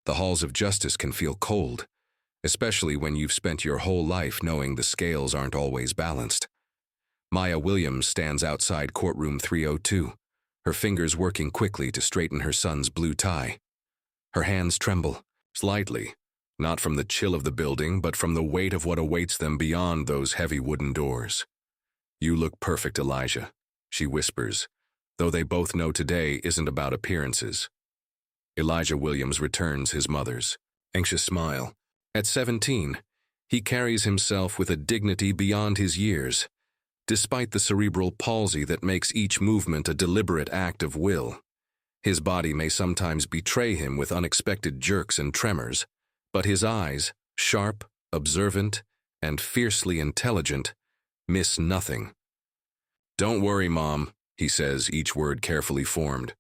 The halls of justice can feel cold, especially when you've spent your whole life knowing the scales aren't always balanced. Maya Williams stands outside courtroom 302, her fingers working quickly to straighten her son's blue tie. Her hands tremble, slightly, not from the chill of the building, but from the weight of what awaits them beyond those heavy wooden doors. "You look perfect, Elijah," she whispers, though they both know today isn't about appearances. Elijah Williams returns his mother's anxious smile. At 17, he carries himself with a dignity beyond his years, despite the cerebral palsy that makes each movement a deliberate act of will. His body may sometimes betray him with unexpected jerks and tremors, but his eyes, sharp, observant, and fiercely intelligent, miss nothing. "Don't worry, Mom," he says, each word carefully formed.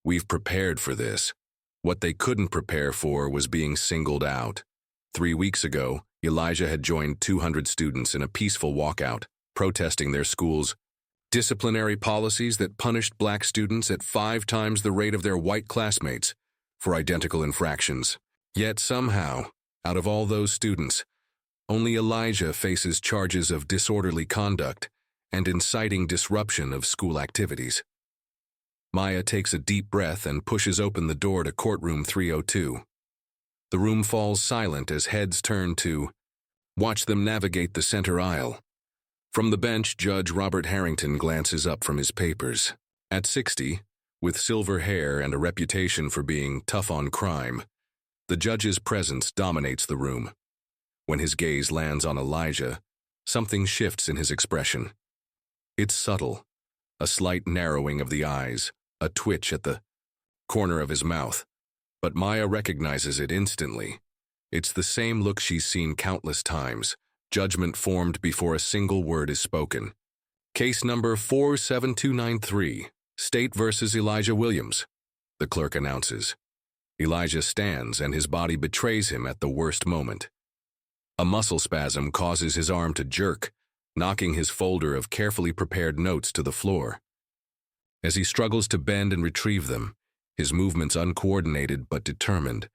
"We've prepared for this." What they couldn't prepare for was being singled out. 3 weeks ago, Elijah had joined 200 students in a peaceful walkout, protesting their school's disciplinary policies that punished black students at 5 times the rate of their white classmates for identical infractions. Yet somehow, out of all those students, only Elijah faces charges of disorderly conduct and inciting disruption of school activities. Maya takes a deep breath and pushes open the door to courtroom 302. The room falls silent as heads turn to watch them navigate the center aisle. From the bench, Judge Robert Harrington glances up from his papers. At 60, with silver hair and a reputation for being tough on crime, the judge's presence dominates the room. When his gaze lands on Elijah, something shifts in his expression. It's subtle, a slight narrowing of the eyes, a twitch at the corner of his mouth, but Maya recognizes it instantly. It's the same look she's seen countless times, judgment formed before a single word is spoken. "Case number 47293, State versus Elijah Williams," the clerk announces. Elijah stands and his body betrays him at the worst moment. A muscle spasm causes his arm to jerk, knocking his folder of carefully prepared notes to the floor. As he struggles to bend and retrieve them, his movements uncoordinated but determined,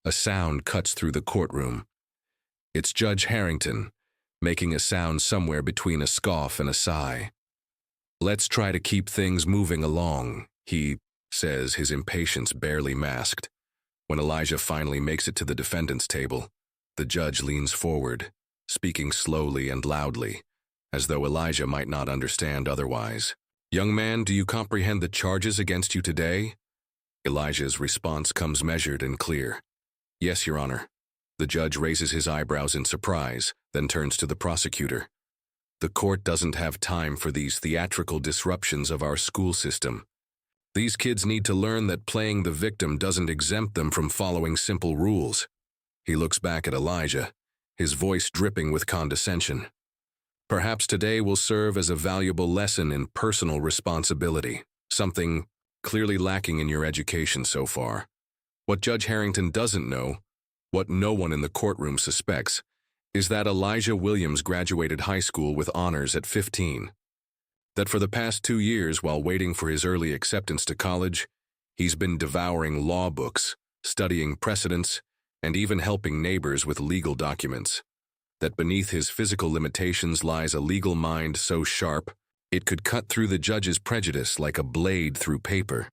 a sound cuts through the courtroom. It's Judge Harrington, making a sound somewhere between a scoff and a sigh. "Let's try to keep things moving along," he says, his impatience barely masked. When Elijah finally makes it to the defendant's table, the judge leans forward, speaking slowly and loudly, as though Elijah might not understand otherwise. "Young man, do you comprehend the charges against you today?" Elijah's response comes measured and clear. "Yes, Your Honor." The judge raises his eyebrows in surprise, then turns to the prosecutor. "The court doesn't have time for these theatrical disruptions of our school system. These kids need to learn that playing the victim doesn't exempt them from following simple rules." He looks back at Elijah, his voice dripping with condescension. "Perhaps today will serve as a valuable lesson in personal responsibility, something clearly lacking in your education so far. What Judge Harrington doesn't know, what no one in the courtroom suspects, is that Elijah Williams graduated high school with honors at 15. That for the past 2 years, while waiting for his early acceptance to college, he's been devouring law books, studying precedents, and even helping neighbors with legal documents. That beneath his physical limitations lies a legal mind so sharp, it could cut through the judge's prejudice like a blade through paper.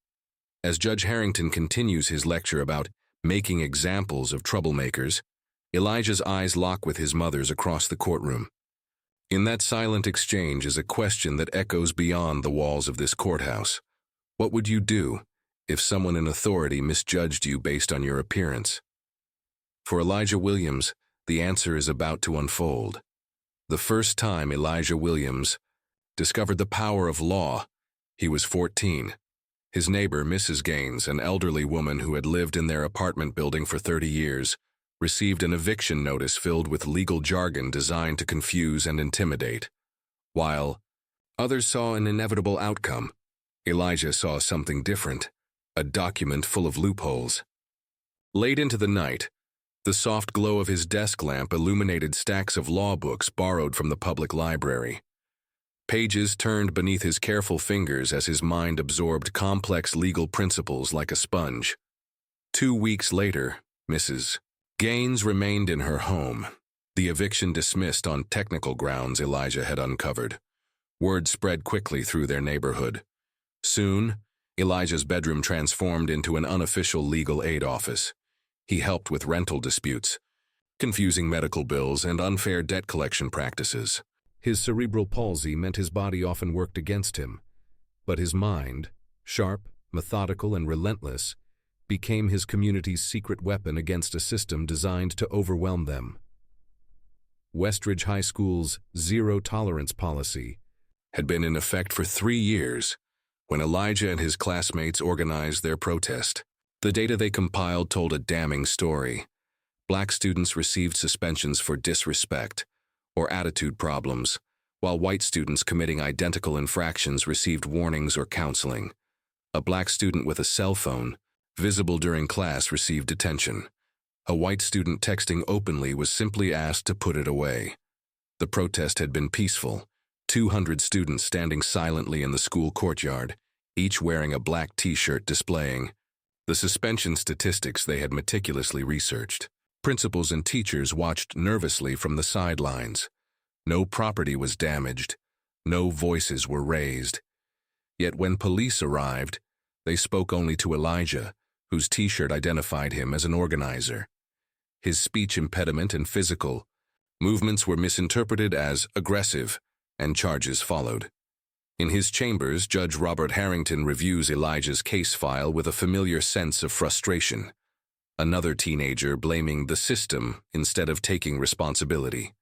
As Judge Harrington continues his lecture about making examples of troublemakers, Elijah's eyes lock with his mother's across the courtroom. In that silent exchange is a question that echoes beyond the walls of this courthouse. What would you do if someone in authority misjudged you based on your appearance? For Elijah Williams, the answer is about to unfold. The first time Elijah Williams discovered the power of law, he was 14. His neighbor, Mrs. Gaines, an elderly woman who had lived in their apartment building for 30 years, received an eviction notice filled with legal jargon designed to confuse and intimidate. While others saw an inevitable outcome, Elijah saw something different, a document full of loopholes. Late into the night, the soft glow of his desk lamp illuminated stacks of law books borrowed from the public library. Pages turned beneath his careful fingers as his mind absorbed complex legal principles like a sponge. 2 weeks later, Mrs. Gaines remained in her home. The eviction dismissed on technical grounds Elijah had uncovered. Word spread quickly through their neighborhood. Soon, Elijah's bedroom transformed into an unofficial legal aid office. He helped with rental disputes, confusing medical bills, and unfair debt collection practices. His cerebral palsy meant his body often worked against him, but his mind, sharp, methodical, and relentless, became his community's secret weapon against a system designed to overwhelm them. Westridge High School's zero-tolerance policy had been in effect for 3 years when Elijah and his classmates organized their protest. The data they compiled told a damning story. Black students received suspensions for disrespect or attitude problems, while white students committing identical infractions received warnings or counseling. A black student with a cell phone, visible during class, received detention. A white student texting openly was simply asked to put it away. The protest had been peaceful, 200 students standing silently in the school courtyard, each wearing a black t-shirt displaying the suspension statistics they had meticulously researched. Principals and teachers watched nervously from the sidelines. No property was damaged. No voices were raised. Yet when police arrived, they spoke only to Elijah, whose t-shirt identified him as an organizer. His speech impediment and physical movements were misinterpreted as aggressive, and charges followed. In his chambers, Judge Robert Harrington reviews Elijah's case file with a familiar sense of frustration. Another teenager blaming the system instead of taking responsibility.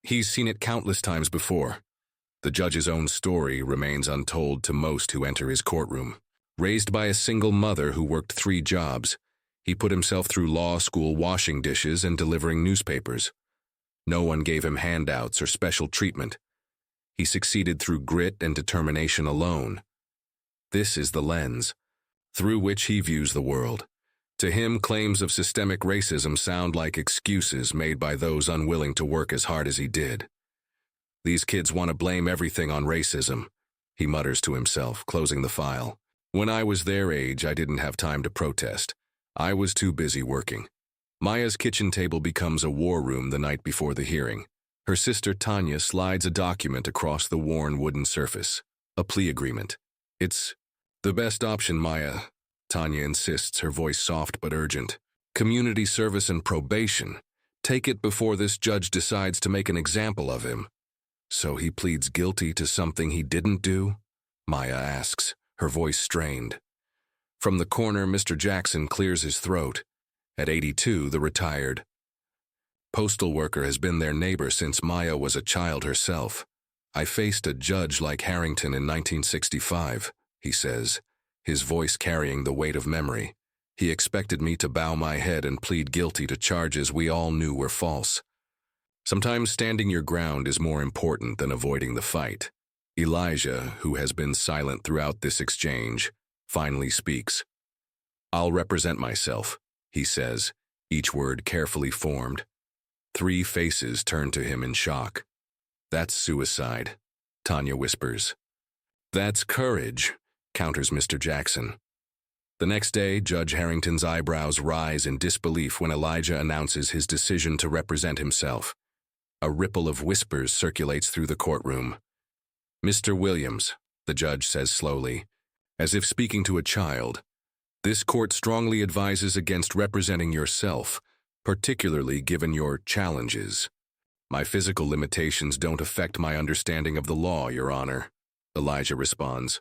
He's seen it countless times before. The judge's own story remains untold to most who enter his courtroom. Raised by a single mother who worked 3 jobs, he put himself through law school washing dishes and delivering newspapers. No one gave him handouts or special treatment. He succeeded through grit and determination alone. This is the lens through which he views the world. To him, claims of systemic racism sound like excuses made by those unwilling to work as hard as he did. These kids want to blame everything on racism, he mutters to himself, closing the file. When I was their age, I didn't have time to protest. I was too busy working. Maya's kitchen table becomes a war room the night before the hearing. Her sister Tanya slides a document across the worn wooden surface. A plea agreement. It's the best option, Maya, Tanya insists, her voice soft but urgent. Community service and probation. Take it before this judge decides to make an example of him. So he pleads guilty to something he didn't do? Maya asks, her voice strained. From the corner, Mr. Jackson clears his throat. At 82, the retired postal worker has been their neighbor since Maya was a child herself. I faced a judge like Harrington in 1965, he says, his voice carrying the weight of memory. He expected me to bow my head and plead guilty to charges we all knew were false. Sometimes standing your ground is more important than avoiding the fight. Elijah, who has been silent throughout this exchange, finally speaks. I'll represent myself, he says, each word carefully formed. 3 faces turn to him in shock. That's suicide, Tanya whispers. That's courage, counters Mr. Jackson. The next day, Judge Harrington's eyebrows rise in disbelief when Elijah announces his decision to represent himself. A ripple of whispers circulates through the courtroom. Mr. Williams, the judge says slowly, as if speaking to a child, this court strongly advises against representing yourself, particularly given your challenges. My physical limitations don't affect my understanding of the law, Your Honor, Elijah responds.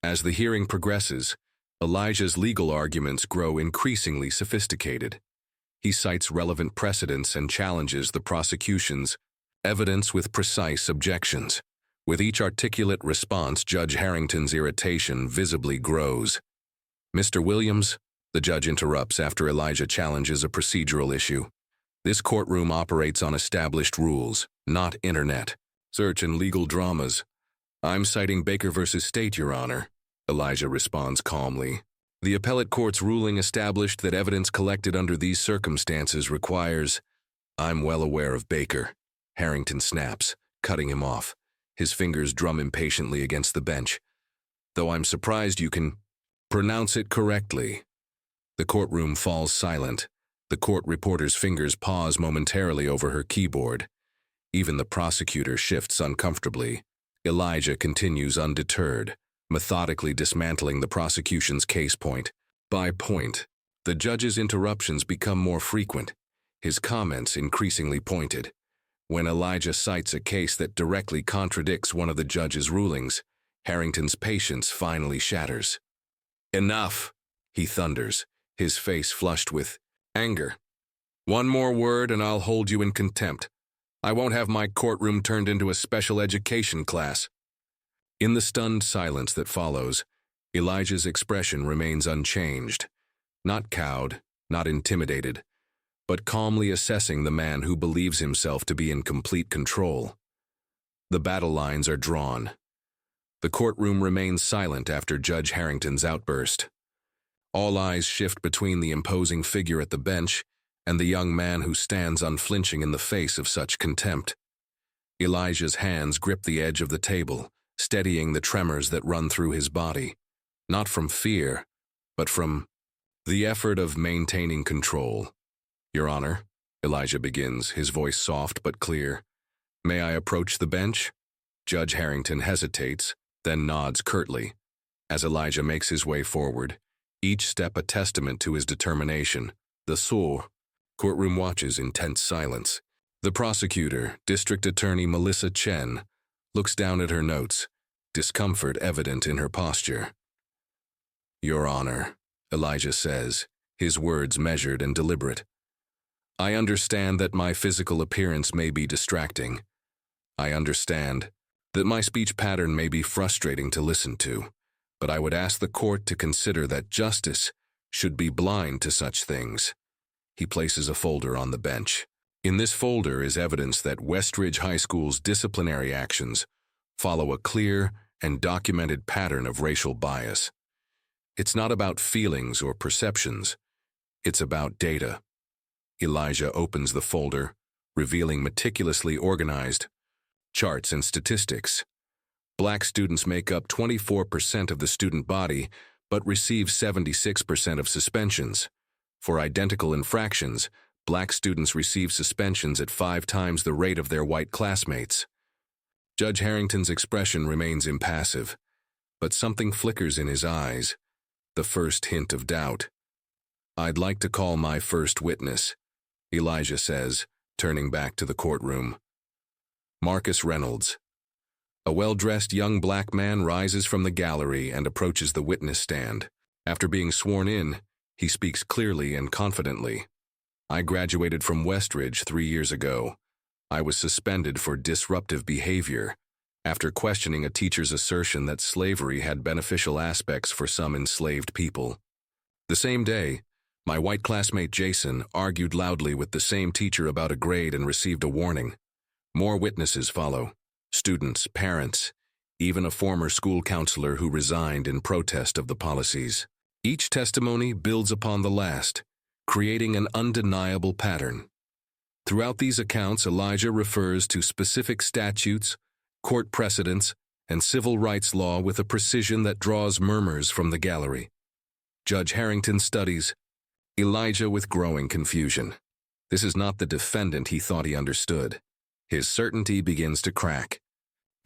As the hearing progresses, Elijah's legal arguments grow increasingly sophisticated. He cites relevant precedents and challenges the prosecution's evidence with precise objections. With each articulate response, Judge Harrington's irritation visibly grows. Mr. Williams, the judge interrupts after Elijah challenges a procedural issue. This courtroom operates on established rules, not internet, search and legal dramas. I'm citing Baker v. State, Your Honor, Elijah responds calmly. The appellate court's ruling established that evidence collected under these circumstances requires... I'm well aware of Baker, Harrington snaps, cutting him off. His fingers drum impatiently against the bench. Though I'm surprised you can pronounce it correctly. The courtroom falls silent, The court reporter's fingers pause momentarily over her keyboard. Even the prosecutor shifts uncomfortably. Elijah continues undeterred, methodically dismantling the prosecution's case point by point. The judge's interruptions become more frequent, his comments increasingly pointed. When Elijah cites a case that directly contradicts one of the judge's rulings, Harrington's patience finally shatters. "Enough," he thunders, his face flushed with anger. "One more word and I'll hold you in contempt. I won't have my courtroom turned into a special education class." In the stunned silence that follows, Elijah's expression remains unchanged. Not cowed, not intimidated, but calmly assessing the man who believes himself to be in complete control. The battle lines are drawn. The courtroom remains silent after Judge Harrington's outburst. All eyes shift between the imposing figure at the bench and the young man who stands unflinching in the face of such contempt. Elijah's hands grip the edge of the table, steadying the tremors that run through his body, not from fear, but from the effort of maintaining control. "Your Honor," Elijah begins, his voice soft but clear. "May I approach the bench?" Judge Harrington hesitates, then nods curtly. As Elijah makes his way forward, each step a testament to his determination, the courtroom watches in tense silence. The prosecutor, District Attorney Melissa Chen, looks down at her notes, discomfort evident in her posture. "Your Honor," Elijah says, his words measured and deliberate. "I understand that my physical appearance may be distracting. I understand that my speech pattern may be frustrating to listen to, but I would ask the court to consider that justice should be blind to such things." He places a folder on the bench. In this folder is evidence that Westridge High School's disciplinary actions follow a clear and documented pattern of racial bias. It's not about feelings or perceptions. It's about data. Elijah opens the folder, revealing meticulously organized charts and statistics. Black students make up 24% of the student body, but receive 76% of suspensions. For identical infractions, black students receive suspensions at 5 times the rate of their white classmates. Judge Harrington's expression remains impassive, but something flickers in his eyes, the first hint of doubt. "I'd like to call my first witness," Elijah says, turning back to the courtroom. Marcus Reynolds. A well-dressed young black man rises from the gallery and approaches the witness stand. After being sworn in, he speaks clearly and confidently. "I graduated from Westridge 3 years ago. I was suspended for disruptive behavior after questioning a teacher's assertion that slavery had beneficial aspects for some enslaved people. The same day, my white classmate Jason argued loudly with the same teacher about a grade and received a warning. More witnesses follow. Students, parents, even a former school counselor who resigned in protest of the policies. Each testimony builds upon the last, creating an undeniable pattern. Throughout these accounts, Elijah refers to specific statutes, court precedents, and civil rights law with a precision that draws murmurs from the gallery. Judge Harrington studies Elijah with growing confusion. This is not the defendant he thought he understood. His certainty begins to crack.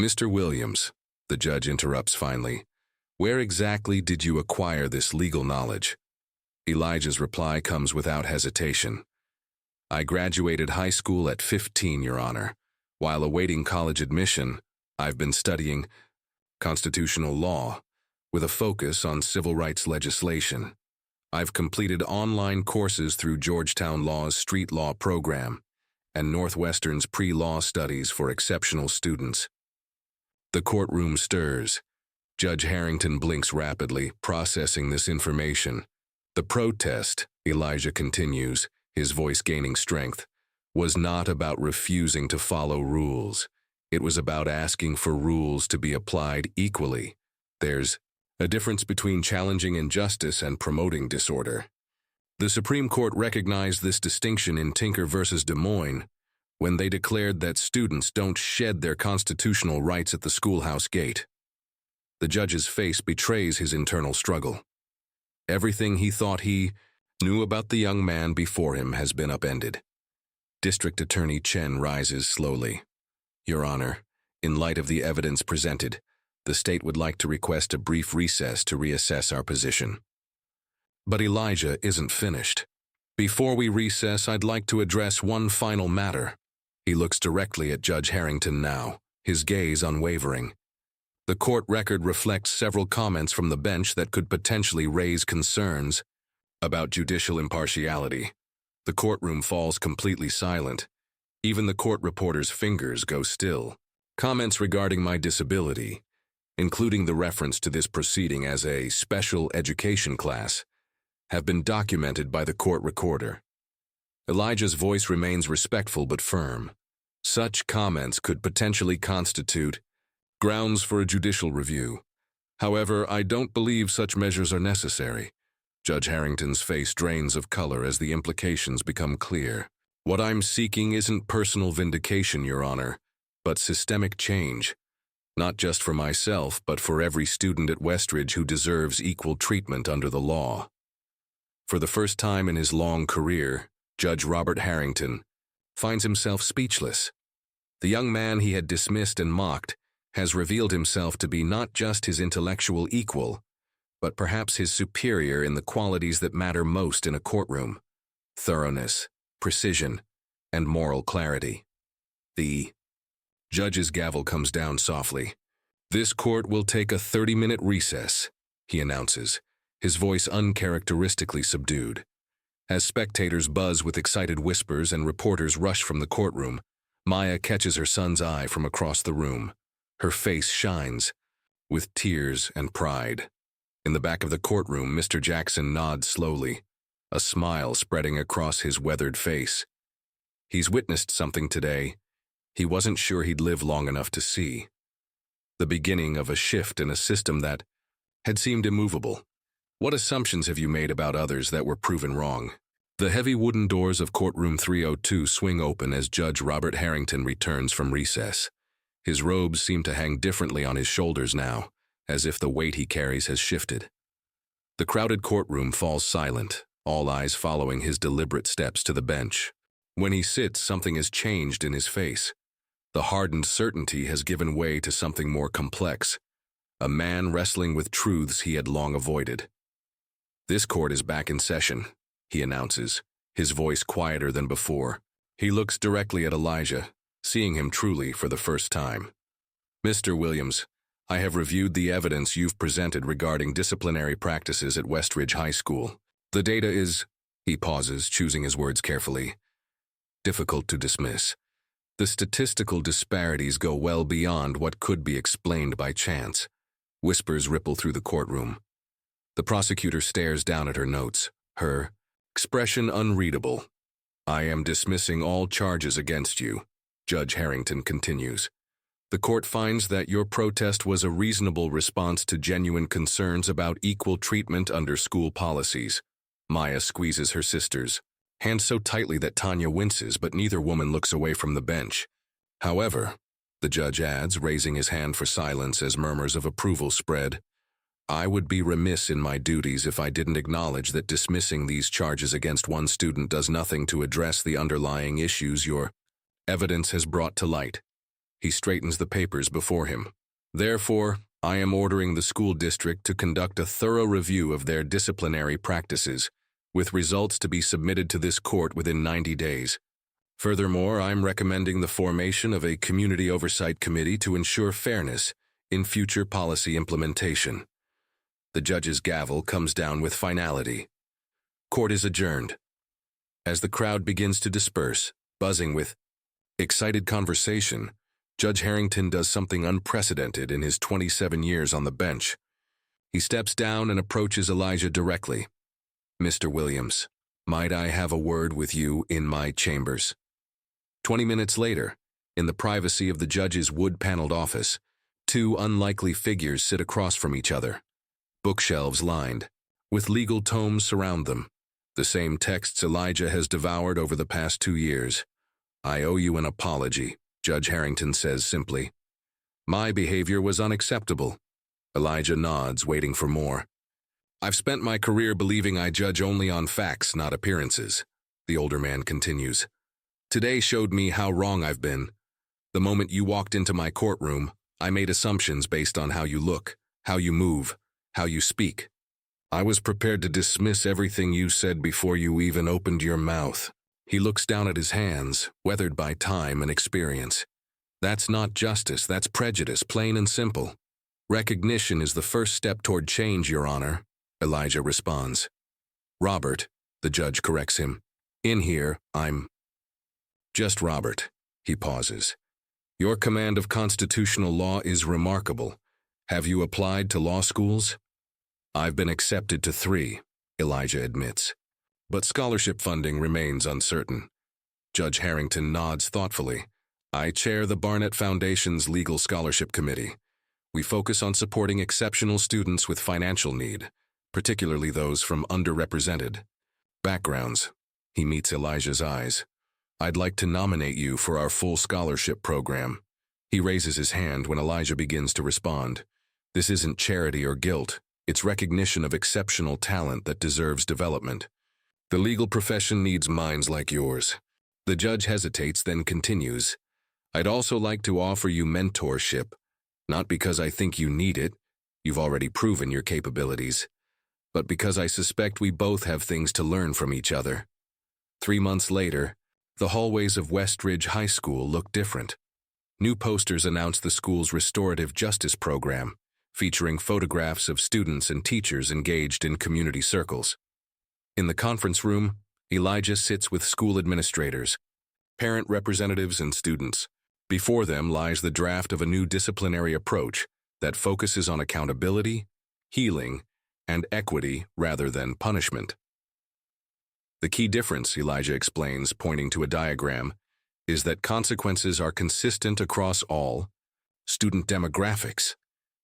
"Mr. Williams," the judge interrupts finally, "where exactly did you acquire this legal knowledge?" Elijah's reply comes without hesitation. "I graduated high school at 15, Your Honor. While awaiting college admission, I've been studying constitutional law with a focus on civil rights legislation. I've completed online courses through Georgetown Law's Street Law program and Northwestern's pre-law studies for exceptional students." The courtroom stirs. Judge Harrington blinks rapidly, processing this information. "The protest," Elijah continues, his voice gaining strength, "was not about refusing to follow rules. It was about asking for rules to be applied equally. There's a difference between challenging injustice and promoting disorder. The Supreme Court recognized this distinction in Tinker v. Des Moines when they declared that students don't shed their constitutional rights at the schoolhouse gate." The judge's face betrays his internal struggle. Everything he thought he knew about the young man before him has been upended. District Attorney Chen rises slowly. Your Honor, in light of the evidence presented, the state would like to request a brief recess to reassess our position. But Elijah isn't finished. Before we recess, I'd like to address one final matter. He looks directly at Judge Harrington now, his gaze unwavering. The court record reflects several comments from the bench that could potentially raise concerns about judicial impartiality. The courtroom falls completely silent. Even the court reporter's fingers go still. Comments regarding my disability, including the reference to this proceeding as a special education class, have been documented by the court recorder. Elijah's voice remains respectful but firm. Such comments could potentially constitute grounds for a judicial review. However, I don't believe such measures are necessary. Judge Harrington's face drains of color as the implications become clear. What I'm seeking isn't personal vindication, Your Honor, but systemic change. Not just for myself, but for every student at Westridge who deserves equal treatment under the law. For the first time in his long career, Judge Robert Harrington finds himself speechless. The young man he had dismissed and mocked has revealed himself to be not just his intellectual equal, but perhaps his superior in the qualities that matter most in a courtroom: thoroughness, precision, and moral clarity. The judge's gavel comes down softly. This court will take a 30-minute recess, he announces, his voice uncharacteristically subdued. As spectators buzz with excited whispers and reporters rush from the courtroom, Maya catches her son's eye from across the room. Her face shines with tears and pride. In the back of the courtroom, Mr. Jackson nods slowly, a smile spreading across his weathered face. He's witnessed something today he wasn't sure he'd live long enough to see. The beginning of a shift in a system that had seemed immovable. What assumptions have you made about others that were proven wrong? The heavy wooden doors of courtroom 302 swing open as Judge Robert Harrington returns from recess. His robes seem to hang differently on his shoulders now, as if the weight he carries has shifted. The crowded courtroom falls silent, all eyes following his deliberate steps to the bench. When he sits, something has changed in his face. The hardened certainty has given way to something more complex, a man wrestling with truths he had long avoided. This court is back in session, he announces, his voice quieter than before. He looks directly at Elijah, seeing him truly for the first time. Mr. Williams, I have reviewed the evidence you've presented regarding disciplinary practices at Westridge High School. The data is, he pauses, choosing his words carefully, difficult to dismiss. The statistical disparities go well beyond what could be explained by chance. Whispers ripple through the courtroom. The prosecutor stares down at her notes, her expression unreadable. I am dismissing all charges against you, Judge Harrington continues. The court finds that your protest was a reasonable response to genuine concerns about equal treatment under school policies. Maya squeezes her sister's hand so tightly that Tanya winces, but neither woman looks away from the bench. However, the judge adds, raising his hand for silence as murmurs of approval spread, I would be remiss in my duties if I didn't acknowledge that dismissing these charges against one student does nothing to address the underlying issues your evidence has brought to light. He straightens the papers before him. Therefore, I am ordering the school district to conduct a thorough review of their disciplinary practices, with results to be submitted to this court within 90 days. Furthermore, I'm recommending the formation of a community oversight committee to ensure fairness in future policy implementation. The judge's gavel comes down with finality. Court is adjourned. As the crowd begins to disperse, buzzing with excited conversation, Judge Harrington does something unprecedented in his 27 years on the bench. He steps down and approaches Elijah directly. Mr. Williams, might I have a word with you in my chambers? 20 minutes later, in the privacy of the judge's wood-paneled office, two unlikely figures sit across from each other. Bookshelves lined, with legal tomes surround them, the same texts Elijah has devoured over the past 2 years. I owe you an apology, Judge Harrington says simply. My behavior was unacceptable. Elijah nods, waiting for more. I've spent my career believing I judge only on facts, not appearances, the older man continues. Today showed me how wrong I've been. The moment you walked into my courtroom, I made assumptions based on how you look, how you move, how you speak. I was prepared to dismiss everything you said before you even opened your mouth. He looks down at his hands, weathered by time and experience. That's not justice, that's prejudice, plain and simple. Recognition is the first step toward change, Your Honor, Elijah responds. Robert, the judge corrects him. In here, I'm just Robert. He pauses. Your command of constitutional law is remarkable. Have you applied to law schools? I've been accepted to 3, Elijah admits. But scholarship funding remains uncertain. Judge Harrington nods thoughtfully. I chair the Barnett Foundation's Legal Scholarship Committee. We focus on supporting exceptional students with financial need, particularly those from underrepresented backgrounds. He meets Elijah's eyes. I'd like to nominate you for our full scholarship program. He raises his hand when Elijah begins to respond. This isn't charity or guilt. It's recognition of exceptional talent that deserves development. The legal profession needs minds like yours. The judge hesitates, then continues. I'd also like to offer you mentorship, not because I think you need it, you've already proven your capabilities, but because I suspect we both have things to learn from each other. 3 months later, the hallways of Westridge High School look different. New posters announce the school's restorative justice program, featuring photographs of students and teachers engaged in community circles. In the conference room, Elijah sits with school administrators, parent representatives, and students. Before them lies the draft of a new disciplinary approach that focuses on accountability, healing, and equity rather than punishment. The key difference, Elijah explains, pointing to a diagram, is that consequences are consistent across all student demographics.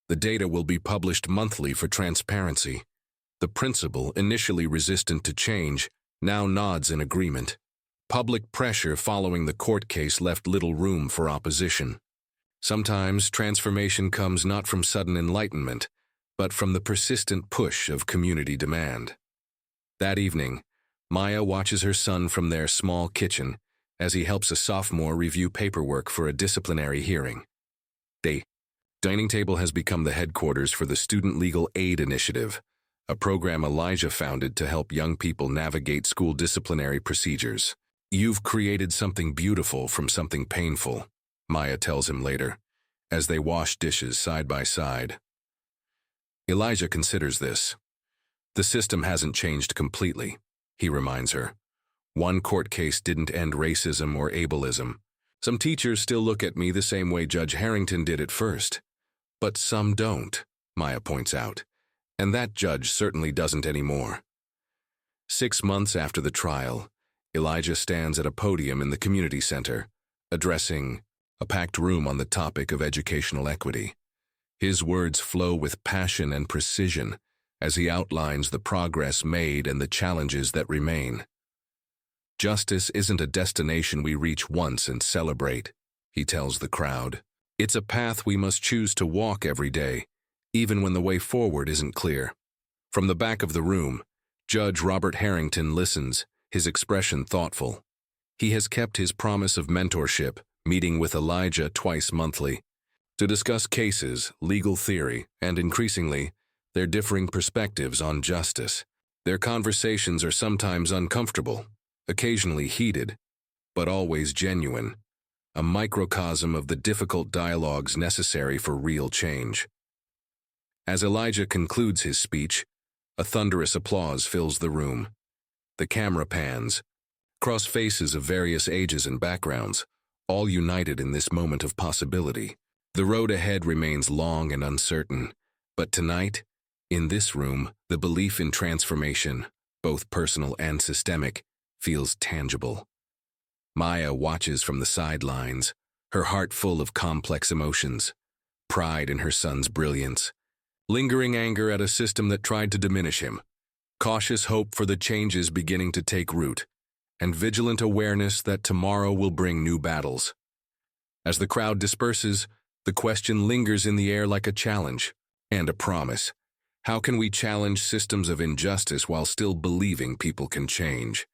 The data will be published monthly for transparency. The principal, initially resistant to change, now nods in agreement. Public pressure following the court case left little room for opposition. Sometimes transformation comes not from sudden enlightenment, but from the persistent push of community demand. That evening, Maya watches her son from their small kitchen as he helps a sophomore review paperwork for a disciplinary hearing. The dining table has become the headquarters for the Student Legal Aid Initiative, a program Elijah founded to help young people navigate school disciplinary procedures. You've created something beautiful from something painful, Maya tells him later, as they wash dishes side by side. Elijah considers this. The system hasn't changed completely, he reminds her. One court case didn't end racism or ableism. Some teachers still look at me the same way Judge Harrington did at first. But some don't, Maya points out, and that judge certainly doesn't anymore. 6 months after the trial, Elijah stands at a podium in the community center, addressing a packed room on the topic of educational equity. His words flow with passion and precision as he outlines the progress made and the challenges that remain. Justice isn't a destination we reach once and celebrate, he tells the crowd. It's a path we must choose to walk every day, even when the way forward isn't clear. From the back of the room, Judge Robert Harrington listens, his expression thoughtful. He has kept his promise of mentorship, meeting with Elijah twice monthly, to discuss cases, legal theory, and increasingly, their differing perspectives on justice. Their conversations are sometimes uncomfortable, occasionally heated, but always genuine, a microcosm of the difficult dialogues necessary for real change. As Elijah concludes his speech, a thunderous applause fills the room. The camera pans, across faces of various ages and backgrounds, all united in this moment of possibility. The road ahead remains long and uncertain, but tonight, in this room, the belief in transformation, both personal and systemic, feels tangible. Maya watches from the sidelines, her heart full of complex emotions, pride in her son's brilliance, lingering anger at a system that tried to diminish him, cautious hope for the changes beginning to take root, and vigilant awareness that tomorrow will bring new battles. As the crowd disperses, the question lingers in the air like a challenge and a promise. How can we challenge systems of injustice while still believing people can change?